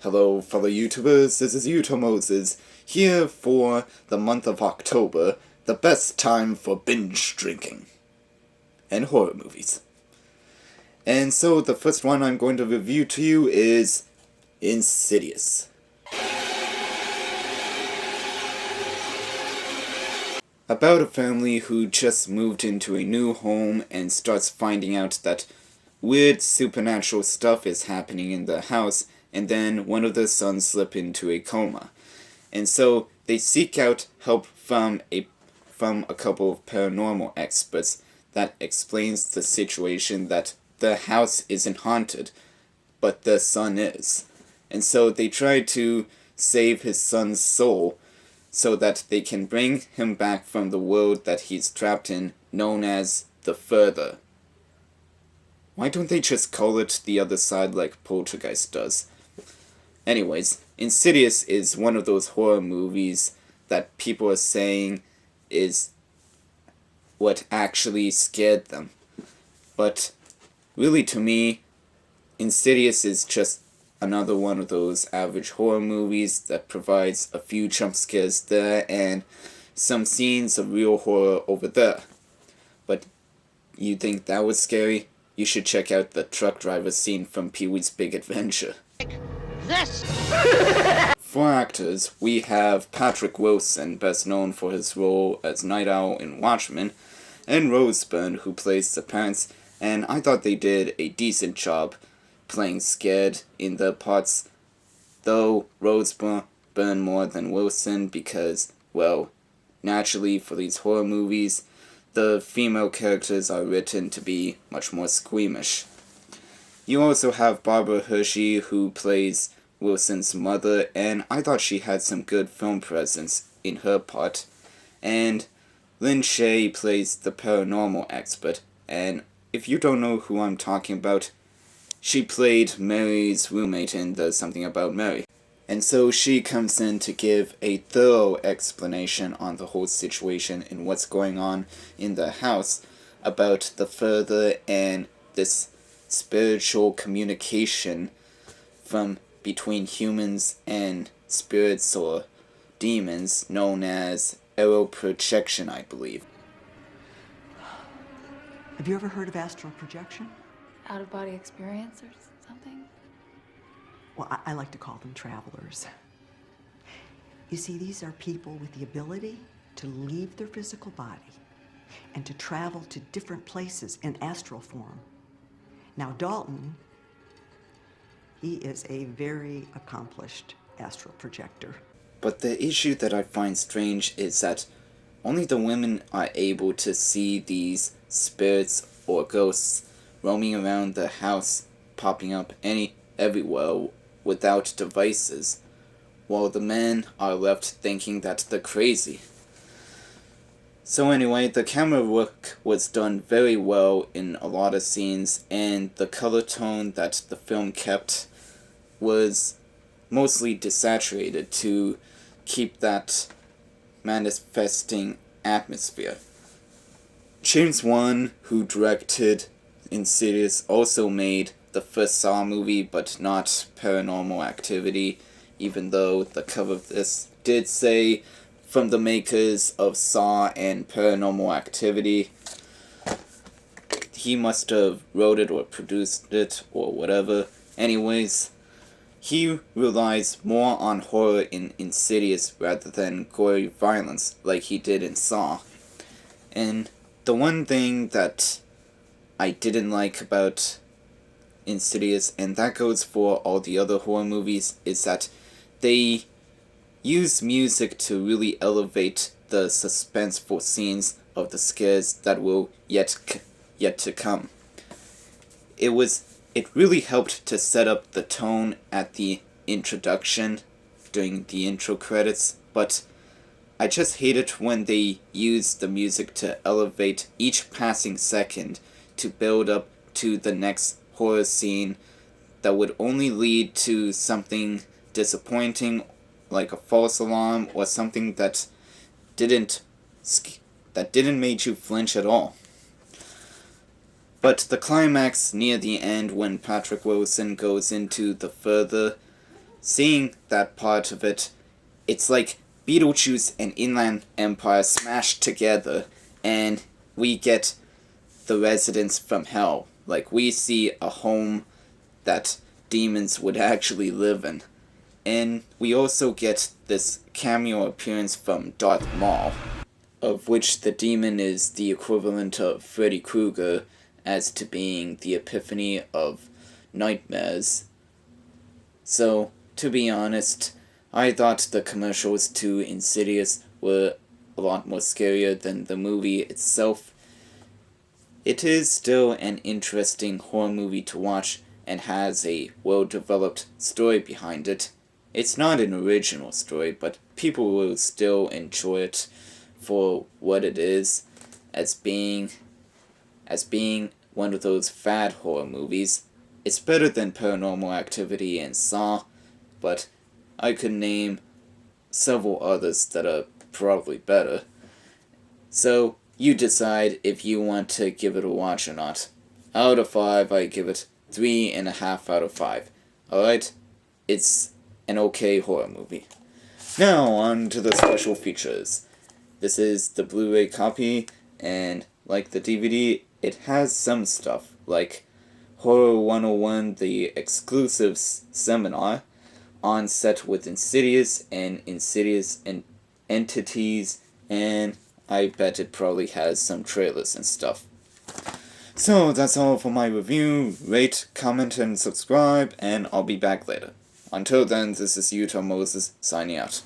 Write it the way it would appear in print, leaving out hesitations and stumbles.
Hello, fellow YouTubers, this is Utah Moses, here for the month of October, the best time for binge drinking and horror movies. And so, the first one I'm going to review to you is Insidious. About a family who just moved into a new home and starts finding out that weird supernatural stuff is happening in the house, and then one of the sons slip into a coma. And so they seek out help from a couple of paranormal experts that explains the situation that the house isn't haunted, but the son is. And so they try to save his son's soul so that they can bring him back from the world that he's trapped in, known as the Further. Why don't they just call it the other side like Poltergeist does? Anyways, Insidious is one of those horror movies that people are saying is what actually scared them. But really, to me, Insidious is just another one of those average horror movies that provides a few jump scares there and some scenes of real horror over there. But you think that was scary? You should check out the truck driver scene from Pee-wee's Big Adventure. This. For actors, we have Patrick Wilson, best known for his role as Night Owl in Watchmen, and Rose Byrne, who plays the parents, and I thought they did a decent job playing scared in the parts, though Rose Byrne more than Wilson because, well, naturally for these horror movies, the female characters are written to be much more squeamish. You also have Barbara Hershey, who plays Wilson's mother, and I thought she had some good film presence in her part. And Lynn Shay plays the paranormal expert, and if you don't know who I'm talking about, she played Mary's roommate in There's Something About Mary. And so she comes in to give a thorough explanation on the whole situation and what's going on in the house about the Further and this spiritual communication from between humans and spirits or demons known as arrow projection, I believe. Have you ever heard of astral projection? Out-of-body experience or something? Well, I like to call them travelers. You see, these are people with the ability to leave their physical body and to travel to different places in astral form. Now, Dalton, he is a very accomplished astral projector. But the issue that I find strange is that only the women are able to see these spirits or ghosts roaming around the house, popping up everywhere without devices, while the men are left thinking that they're crazy. So anyway, the camera work was done very well in a lot of scenes, and the color tone that the film kept was mostly desaturated to keep that manifesting atmosphere. James Wan, who directed Insidious, also made the first Saw movie, but not Paranormal Activity, even though the cover of this did say, from the makers of Saw and Paranormal Activity. He must have wrote it or produced it or whatever. Anyways, he relies more on horror in Insidious rather than gory violence like he did in Saw. And the one thing that I didn't like about Insidious, and that goes for all the other horror movies, is that they use music to really elevate the suspenseful scenes of the scares that will yet to come. It really helped to set up the tone at the introduction during the intro credits, but I just hate it when they use the music to elevate each passing second to build up to the next horror scene that would only lead to something disappointing like a false alarm or something that didn't make you flinch at all. But the climax near the end when Patrick Wilson goes into the Further seeing that part of it, it's like Beetlejuice and Inland Empire smashed together, and we get the residents from hell. Like, we see a home that demons would actually live in. And we also get this cameo appearance from Darth Maul, of which the demon is the equivalent of Freddy Krueger as to being the epiphany of nightmares. So, to be honest, I thought the commercials to Insidious were a lot more scarier than the movie itself. It is still an interesting horror movie to watch and has a well-developed story behind it. It's not an original story, but people will still enjoy it for what it is, as being one of those fad horror movies. It's better than Paranormal Activity and Saw, but I could name several others that are probably better. So, you decide if you want to give it a watch or not. Out of 5, I give it 3.5 out of 5. Alright? It's an okay horror movie. Now, on to the special features. This is the Blu-ray copy, and like the DVD, it has some stuff, like Horror 101, the exclusive seminar, on set with Insidious and Insidious entities, and I bet it probably has some trailers and stuff. So, that's all for my review. Rate, comment, and subscribe, and I'll be back later. Until then, this is Utah Moses, signing out.